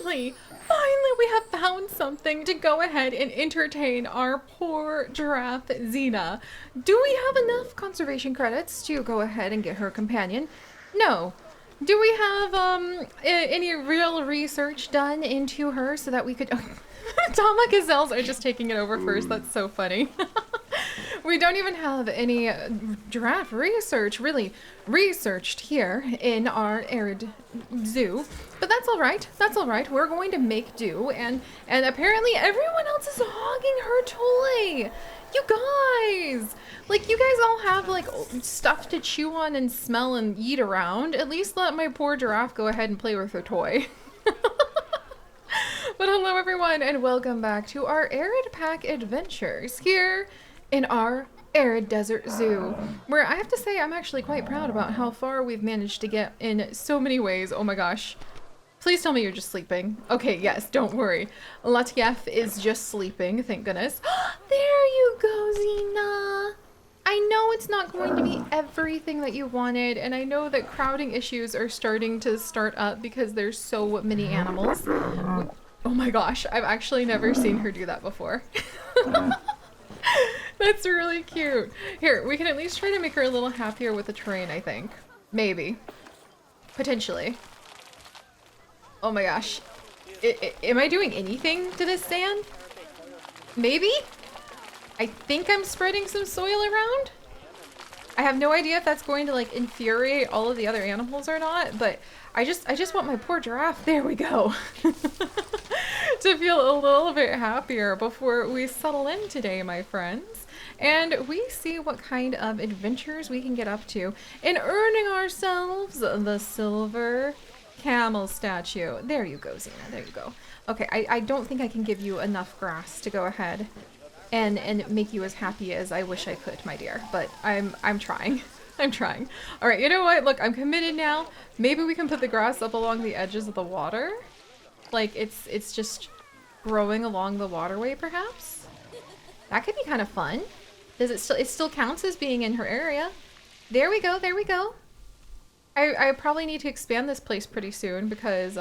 Finally we have found something to go ahead and entertain our poor giraffe Xena. Do we have enough conservation credits to go ahead and get her a companion? No. Do we have any real research done into her so that we could... Tama gazelles are just taking it over first. That's so funny. We don't even have any giraffe research really researched here in our Arid zoo, but that's all right. That's all right. We're going to make do, and apparently everyone else is hogging her toy. You guys, like, you guys all have like stuff to chew on and smell and eat around. At least let my poor giraffe go ahead and play with her toy. But hello everyone, and welcome back to our Arid Pack adventures here in our Arid Desert Zoo, where I have to say I'm actually quite proud about how far we've managed to get in so many ways. Oh my gosh. Please tell me you're just sleeping. Okay, yes, don't worry. Latif is just sleeping, thank goodness. There you go, Xena! I know it's not going to be everything that you wanted, and I know that crowding issues are starting to start up because there's so many animals. Oh my gosh, I've actually never seen her do that before. That's really cute. Here, we can at least try to make her a little happier with the terrain, I think. Maybe. Potentially. Oh my gosh. Am I doing anything to this sand? Maybe? I think I'm spreading some soil around? I have no idea if that's going to like infuriate all of the other animals or not, but I just want my poor giraffe, there we go, to feel a little bit happier before we settle in today, my friends. And we see what kind of adventures we can get up to in earning ourselves the silver camel statue. There you go, Xena, there you go. Okay, I don't think I can give you enough grass to go ahead and make you as happy as I wish I could, my dear, but I'm trying. I'm trying. All right, you know what? Look, I'm committed now. Maybe we can put the grass up along the edges of the water. Like it's just growing along the waterway, perhaps? That could be kind of fun. Does it still counts as being in her area. There we go, there we go. I probably need to expand this place pretty soon because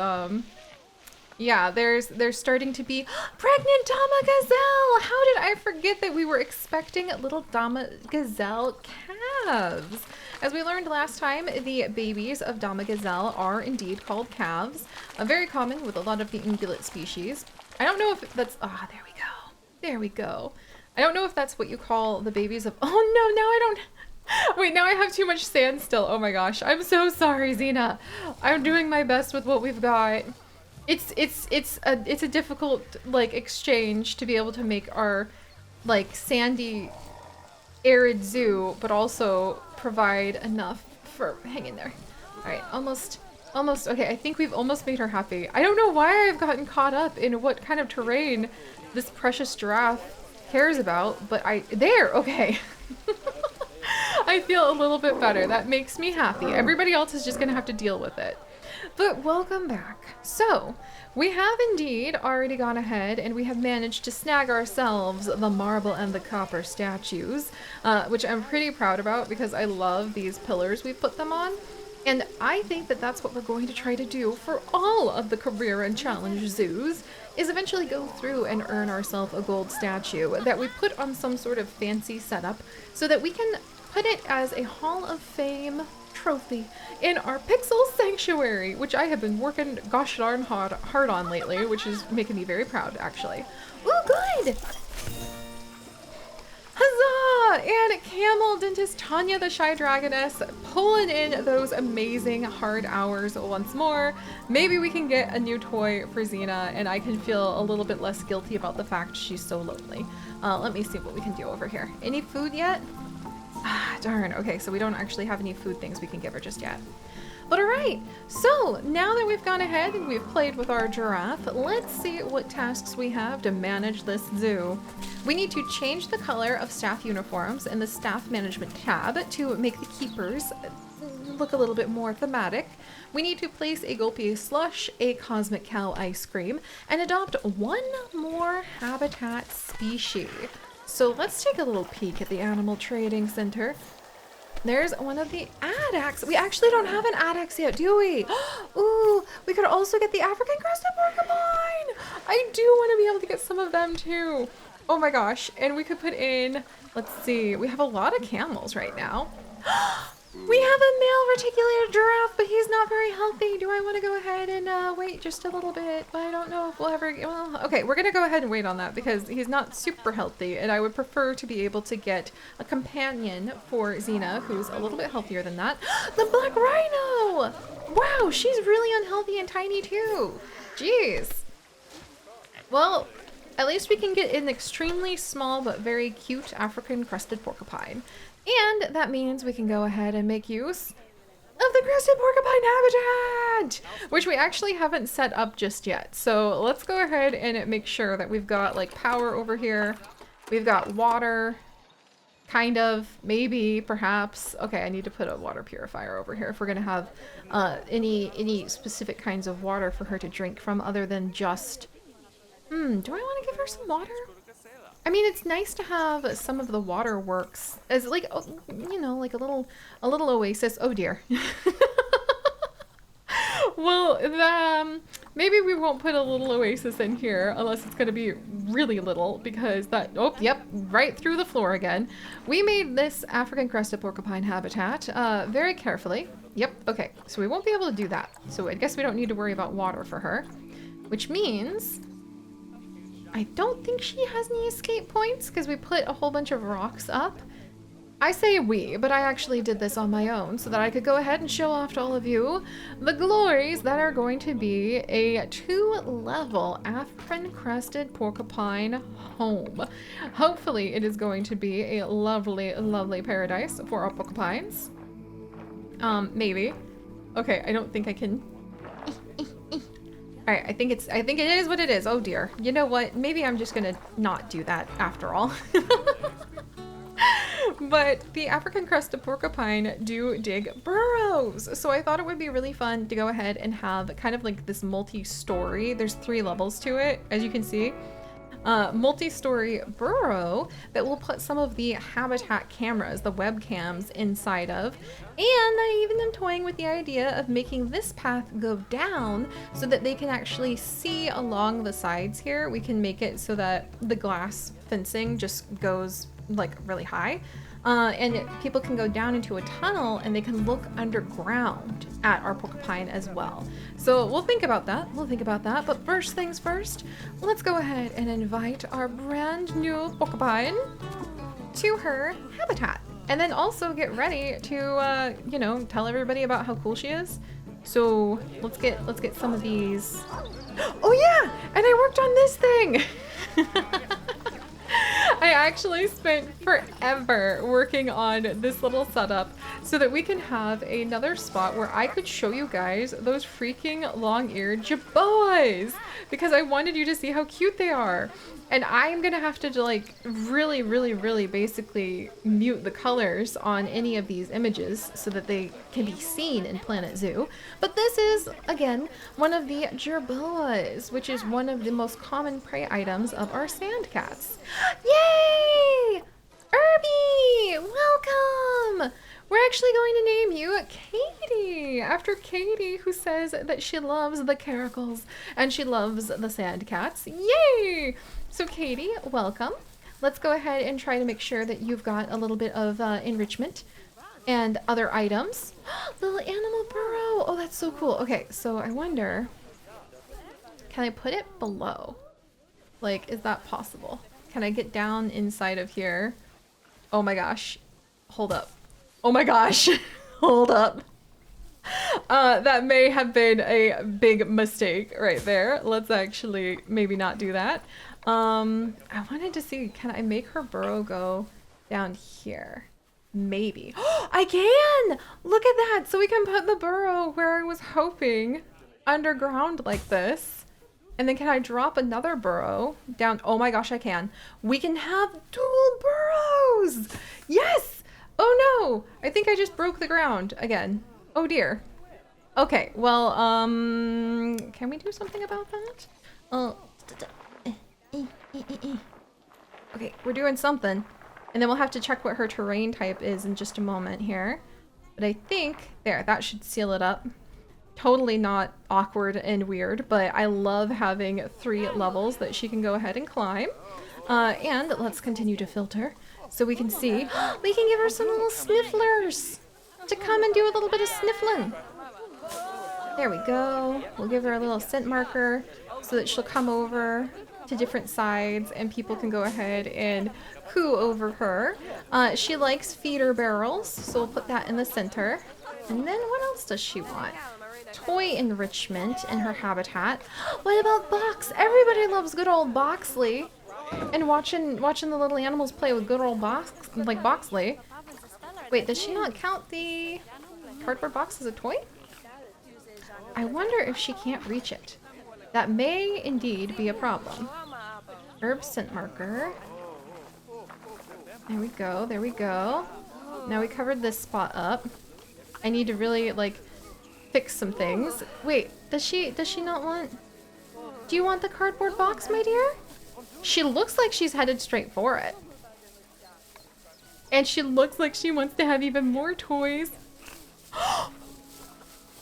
yeah, there's starting to be pregnant Dama Gazelle! How did I forget that we were expecting little Dama Gazelle calves? As we learned last time, the babies of Dama Gazelle are indeed called calves, very common with a lot of the ungulate species. I don't know if that's, there we go. There we go. I don't know if that's what you call the babies of, oh no, now I don't, wait, now I have too much sand still. Oh my gosh, I'm so sorry, Xena. I'm doing my best with what we've got. It's a difficult like exchange to be able to make our like sandy arid zoo, but also provide enough for hang in there. All right, almost okay. I think we've almost made her happy. I don't know why I've gotten caught up in what kind of terrain this precious giraffe cares about, but there, okay. I feel a little bit better. That makes me happy. Everybody else is just gonna have to deal with it. But welcome back. So, we have indeed already gone ahead and we have managed to snag ourselves the marble and the copper statues, which I'm pretty proud about because I love these pillars we've put them on. And I think that that's what we're going to try to do for all of the career and challenge zoos, is eventually go through and earn ourselves a gold statue that we put on some sort of fancy setup so that we can put it as a Hall of Fame trophy in our Pixel Sanctuary, which I have been working gosh darn hard on lately, which is making me very proud, actually. Ooh, good! Huzzah! And Camel Dentist Tanya the Shy Dragoness pulling in those amazing hard hours once more. Maybe we can get a new toy for Xena and I can feel a little bit less guilty about the fact she's so lonely. Let me see what we can do over here. Any food yet? Ah, darn. Okay, so we don't actually have any food things we can give her just yet. But alright, so now that we've gone ahead and we've played with our giraffe, let's see what tasks we have to manage this zoo. We need to change the color of staff uniforms in the staff management tab to make the keepers look a little bit more thematic. We need to place a Gulpy slush, a Cosmic Cow ice cream, and adopt one more habitat species. So let's take a little peek at the Animal Trading Center. There's one of the Adax. We actually don't have an Adax yet, do we? Ooh, we could also get the African crested porcupine. I do want to be able to get some of them too. Oh my gosh. And we could put in, let's see, we have a lot of camels right now. We have a male reticulated giraffe, but he's not very healthy. Do I want to go ahead and wait just a little bit? I don't know if we'll ever get, well, okay, we're going to go ahead and wait on that because he's not super healthy, and I would prefer to be able to get a companion for Xena, who's a little bit healthier than that. The black rhino! Wow, she's really unhealthy and tiny too. Jeez. Well, at least we can get an extremely small but very cute African crested porcupine. And that means we can go ahead and make use of the crested porcupine habitat, which we actually haven't set up just yet. So let's go ahead and make sure that we've got like power over here. We've got water, kind of, maybe, perhaps. Okay, I need to put a water purifier over here if we're gonna have any specific kinds of water for her to drink from other than just, do I want to give her some water? I mean, it's nice to have some of the waterworks as like, you know, like a little oasis. Oh dear. Well, maybe we won't put a little oasis in here unless it's going to be really little because that, oh, yep, right through the floor again. We made this African crested porcupine habitat very carefully. Yep, okay, so we won't be able to do that. So I guess we don't need to worry about water for her, which means I don't think she has any escape points because we put a whole bunch of rocks up. I say we, but I actually did this on my own so that I could go ahead and show off to all of you the glories that are going to be a 2-level African crested porcupine home. Hopefully it is going to be a lovely, lovely paradise for our porcupines. Maybe. Okay, I don't think I can. All right, I think it is what it is. Oh dear. You know what? Maybe I'm just gonna not do that after all. But the African crested porcupine do dig burrows. So I thought it would be really fun to go ahead and have kind of like this multi-story. There's 3 levels to it, as you can see. Multi-story burrow that we'll put some of the habitat cameras, the webcams, inside of. And I even am toying with the idea of making this path go down so that they can actually see along the sides here. We can make it so that the glass fencing just goes like really high. And people can go down into a tunnel and they can look underground at our porcupine as well. So we'll think about that. But first things first, let's go ahead and invite our brand new porcupine to her habitat. And then also get ready to, you know, tell everybody about how cool she is. So let's get some of these. Oh yeah, and I worked on this thing. I actually spent forever working on this little setup so that we can have another spot where I could show you guys those freaking long-eared jaboas because I wanted you to see how cute they are. And I'm gonna have to like really basically mute the colors on any of these images so that they can be seen in Planet Zoo. But this is, again, one of the jerboas, which is one of the most common prey items of our sand cats. Yay! Irby! Welcome! We're actually going to name you Katie, after Katie, who says that she loves the caracals and she loves the sand cats. Yay! So Katie, welcome. Let's go ahead and try to make sure that you've got a little bit of enrichment and other items. Little animal burrow. Oh, that's so cool. Okay, so I wonder, can I put it below? Like, is that possible? Can I get down inside of here? Oh my gosh. Hold up. Oh my gosh. Hold up. That may have been a big mistake right there. Let's actually maybe not do that. I wanted to see, can I make her burrow go down here? Maybe. I can! Look at that! So we can put the burrow where I was hoping, underground like this. And then can I drop another burrow down? Oh my gosh, I can. We can have dual burrows! Yes! Oh no! I think I just broke the ground again. Oh dear. Okay, well, can we do something about that? Okay, we're doing something. And then we'll have to check what her terrain type is in just a moment here. But I think, there, that should seal it up. totally not awkward and weird, but I love having 3 levels that she can go ahead and climb. And let's continue to filter so we can see. We can give her some little snifflers to come and do a little bit of sniffling. There we go. We'll give her a little scent marker so that she'll come over to different sides and people can go ahead and coo over her. She likes feeder barrels, so we'll put that in the center. And then what else does she want? Toy enrichment in her habitat. What about Box? Everybody loves good old Boxley. And watching the little animals play with good old Boxley. Wait, does she not count the cardboard box as a toy? I wonder if she can't reach it. That may indeed be a problem. Herb scent marker. There we go, there we go. Now we covered this spot up. I need to really, like, fix some things. Wait, does she not want... Do you want the cardboard box, my dear? She looks like she's headed straight for it. And she looks like she wants to have even more toys.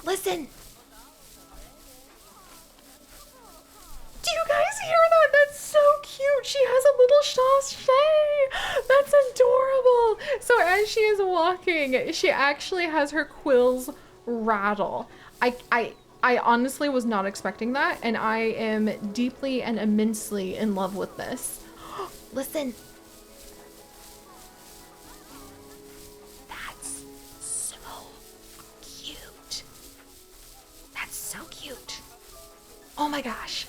Listen! Do you guys hear that? That's so cute. She has a little sachet. That's adorable. So as she is walking, she actually has her quills rattle. I honestly was not expecting that, and I am deeply and immensely in love with this. Listen. That's so cute. That's so cute. Oh my gosh.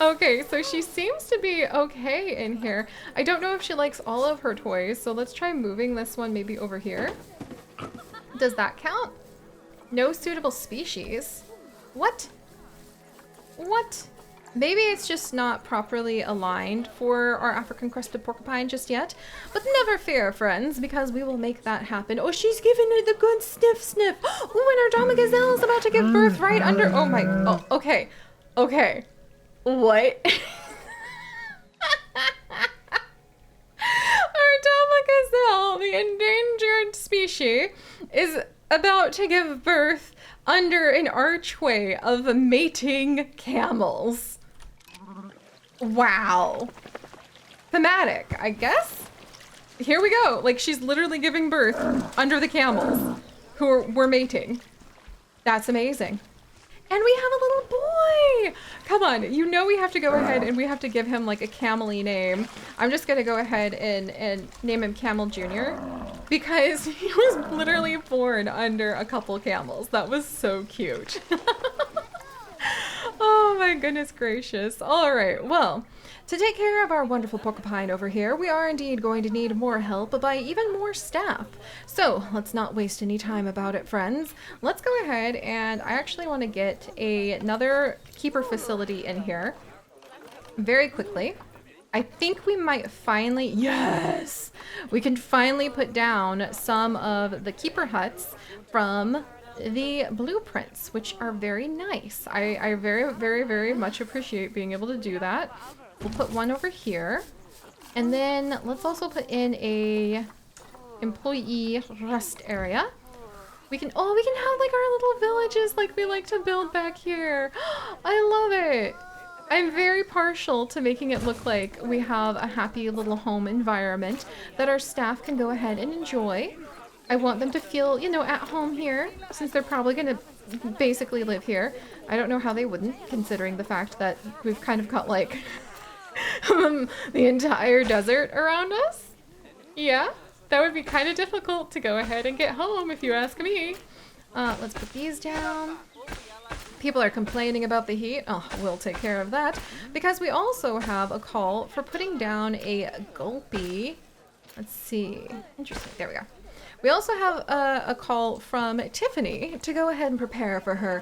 Okay, so she seems to be okay in here. I don't know if she likes all of her toys, so let's try moving this one maybe over here. Does that count? No suitable species? What? What? Maybe it's just not properly aligned for our African crested porcupine just yet. But never fear, friends, because we will make that happen. Oh, she's giving it the good sniff. Oh, and our Dama Gazelle is about to give birth right under... Oh my... Oh, okay. Okay. What? Our Dama Gazelle, the endangered species, is about to give birth under an archway of mating camels. Wow. Thematic, I guess? Here we go. Like, she's literally giving birth under the camels who were mating. That's amazing. And we have a little boy! Come on, you know we have to go ahead and we have to give him like a camel-y name. I'm just gonna go ahead and name him Camel Jr. because he was literally born under a couple camels. That was so cute. Oh my goodness gracious. All right, well, to take care of our wonderful porcupine over here, we are indeed going to need more help by even more staff. So let's not waste any time about it, friends. Let's go ahead and I actually want to get another keeper facility in here very quickly. I think we might finally, yes, we can finally put down some of the keeper huts from the blueprints, which are very nice. I very much appreciate being able to do that. We'll put one over here, and then let's also put in a employee rest area. We can have like our little villages like we like to build back here. I love it. I'm very partial to making it look like we have a happy little home environment that our staff can go ahead and enjoy. I want them to feel, you know, at home here, since they're probably going to basically live here. I don't know how they wouldn't, considering the fact that we've kind of got, like, the entire desert around us. Yeah, that would be kind of difficult to go ahead and get home, if you ask me. Let's put these down. People are complaining about the heat. Oh, we'll take care of that. Because we also have a call for putting down a gulpy. Let's see. Interesting. There we go. We also have a call from Tiffany to go ahead and prepare for her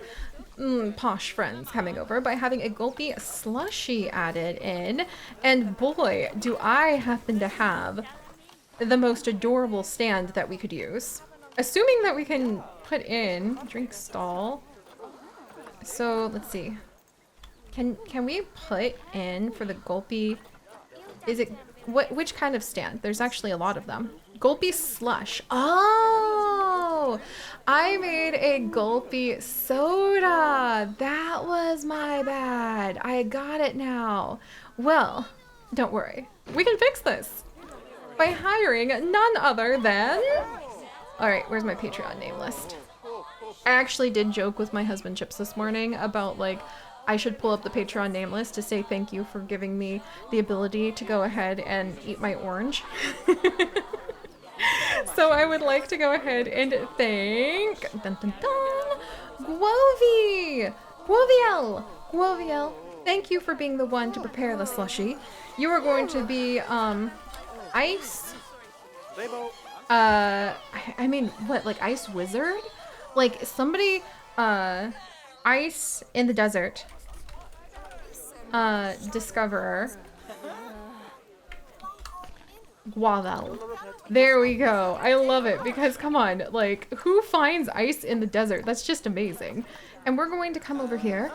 posh friends coming over by having a gulpy slushy added in. And boy, do I happen to have the most adorable stand that we could use. Assuming that we can put in drink stall. So let's see. Can we put in for the gulpy? Is it which kind of stand? There's actually a lot of them. Gulpy slush. Oh, no. I made a gulpy soda. That was my bad. I got it now. Well, don't worry. We can fix this by hiring none other than... Alright, where's my Patreon name list? I actually did joke with my husband Chips this morning about like I should pull up the Patreon name list to say thank you for giving me the ability to go ahead and eat my orange. So I would like to go ahead and thank dun, dun, dun, Guovi! Guoviel! Guoviel, thank you for being the one to prepare the slushy. You are going to be ice. I mean, what, like Ice Wizard? Like somebody, Ice in the Desert, Discoverer, Guavel. There we go. I love it because come on, like who finds ice in the desert? That's just amazing. And we're going to come over here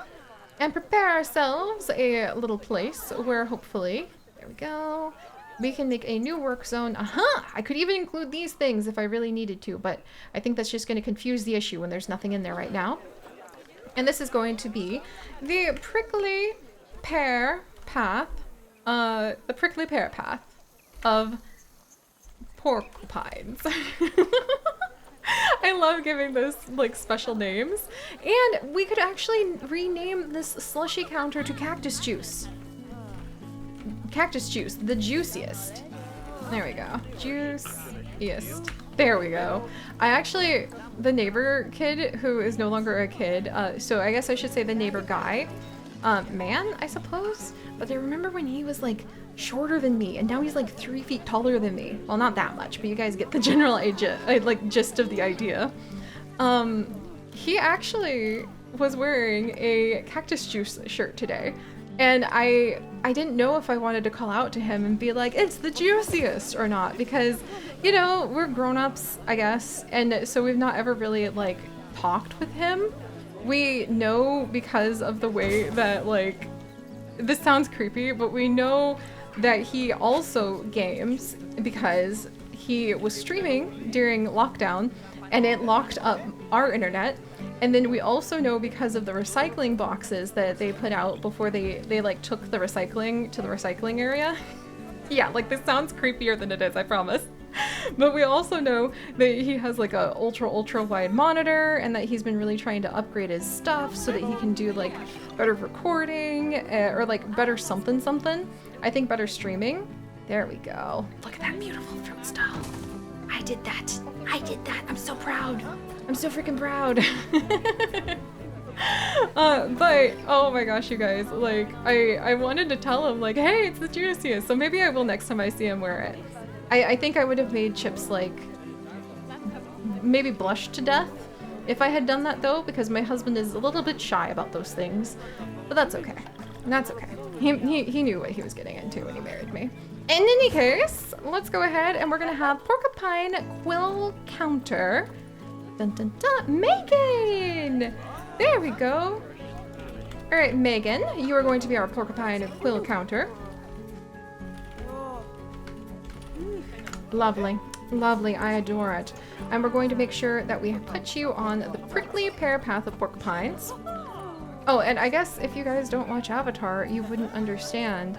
and prepare ourselves a little place where hopefully, there we go, we can make a new work zone. Aha! I could even include these things if I really needed to, but I think that's just going to confuse the issue when there's nothing in there right now. And this is going to be the prickly pear path, of porcupines. I love giving those like special names. And we could actually rename this slushy counter to Cactus Juice. Cactus Juice, the juiciest. There we go. Juiciest. There we go. I actually, the neighbor kid who is no longer a kid, so I guess I should say the neighbor guy, man, I suppose. But I remember when he was like shorter than me, and now he's like 3 feet taller than me. Well, not that much, but you guys get the general idea, like gist of the idea. He actually was wearing a Cactus Juice shirt today. And I didn't know if I wanted to call out to him and be like, it's the juiciest or not, because, you know, we're grown-ups, I guess, and so we've not ever really, like, talked with him. We know because of the way that, like, this sounds creepy, but we know that he also games because he was streaming during lockdown and it locked up our internet. And then we also know because of the recycling boxes that they put out before they like took the recycling to the recycling area. Yeah, like this sounds creepier than it is, I promise. But we also know that he has like a ultra wide monitor and that he's been really trying to upgrade his stuff so that he can do like better recording or like better something. I think better streaming. There we go. Look at that beautiful fruit stall. I did that. I'm so proud. I'm so freaking proud. But oh my gosh, you guys, like I wanted to tell him like, hey, it's the juiciest. So maybe I will next time I see him wear it. I think I would have made Chips like maybe blush to death if I had done that though, because my husband is a little bit shy about those things. But that's okay. That's okay. He knew what he was getting into when he married me. In any case, let's go ahead and we're gonna have porcupine quill counter. Dun dun dun. Megan! There we go. All right, Megan, you are going to be our porcupine quill counter. Lovely, lovely, I adore it. And we're going to make sure that we put you on the prickly pear path of porcupines. Oh, and I guess if you guys don't watch Avatar, you wouldn't understand,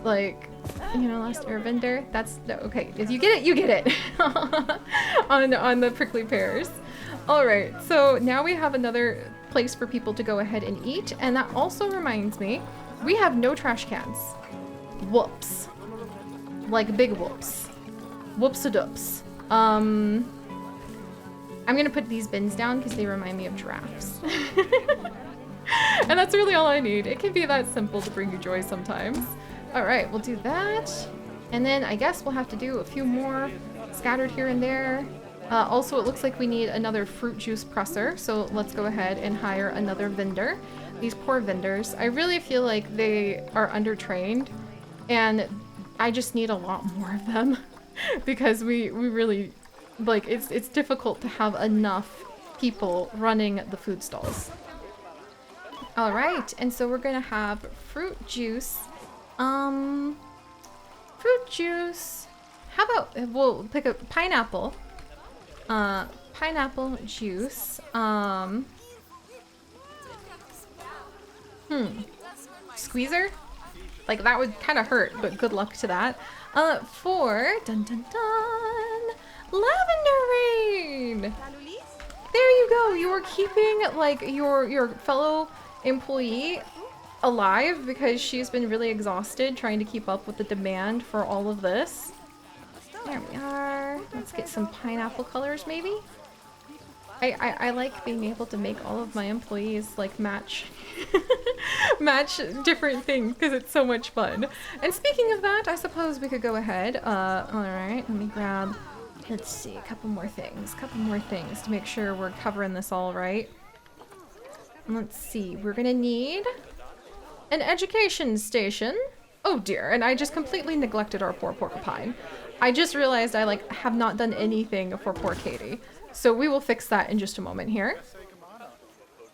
like, you know, Last Airbender. That's okay. If you get it, you get it. on the prickly pears. All right. So now we have another place for people to go ahead and eat, and that also reminds me, we have no trash cans. Whoops. Like big whoops. Whoops-a-doops. I'm gonna put these bins down because they remind me of giraffes. And that's really all I need. It can be that simple to bring you joy sometimes. All right, we'll do that. And then I guess we'll have to do a few more scattered here and there. Also, it looks like we need another fruit juice presser. So let's go ahead and hire another vendor. These poor vendors. I really feel like they are undertrained and I just need a lot more of them because we really, like, it's difficult to have enough people running the food stalls. All right, and so we're gonna have fruit juice. Fruit juice. How about we'll pick a pineapple. pineapple juice. Squeezer? Like, that would kind of hurt, but good luck to that. For dun dun dun, lavender rain. There you go. You are keeping like your fellow employee alive because she's been really exhausted trying to keep up with the demand for all of this. There we are. Let's get some pineapple colors, maybe. I like being able to make all of my employees like match match different things because it's so much fun. And speaking of that, I suppose we could go ahead. Alright, let me grab, let's see, a couple more things to make sure we're covering this all right. Let's see, we're gonna need an education station. Oh dear, and I just completely neglected our poor porcupine. I just realized I like have not done anything for poor Katie. So we will fix that in just a moment here.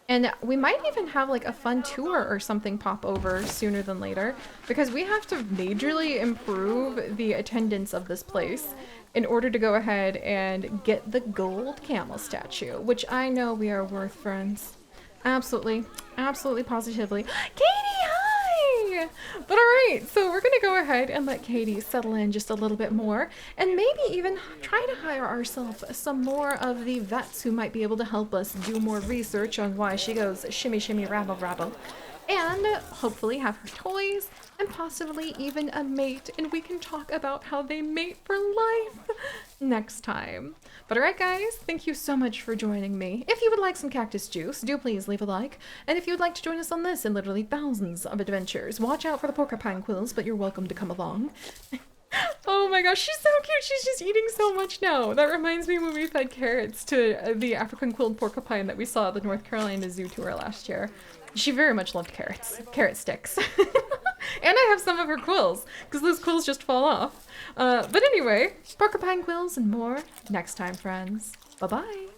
And we might even have like a fun tour or something pop over sooner than later because we have to majorly improve the attendance of this place in order to go ahead and get the gold camel statue, which I know we are worth, friends. Absolutely, absolutely positively. Katie, hi! But alright, so we're gonna go ahead and let Katie settle in just a little bit more and maybe even try to hire ourselves some more of the vets who might be able to help us do more research on why she goes shimmy shimmy rabble rabble. And hopefully have her toys and possibly even a mate, and we can talk about how they mate for life next time. But alright guys, thank you so much for joining me. If you would like some cactus juice, do please leave a like. And if you would like to join us on this and literally thousands of adventures, watch out for the porcupine quills, but you're welcome to come along. Oh my gosh, she's so cute. She's just eating so much now. That reminds me when we fed carrots to the African quilled porcupine that we saw at the North Carolina Zoo tour last year. She very much loved carrots. Carrot sticks. And I have some of her quills, because those quills just fall off. But anyway, porcupine quills and more next time, friends. Bye-bye.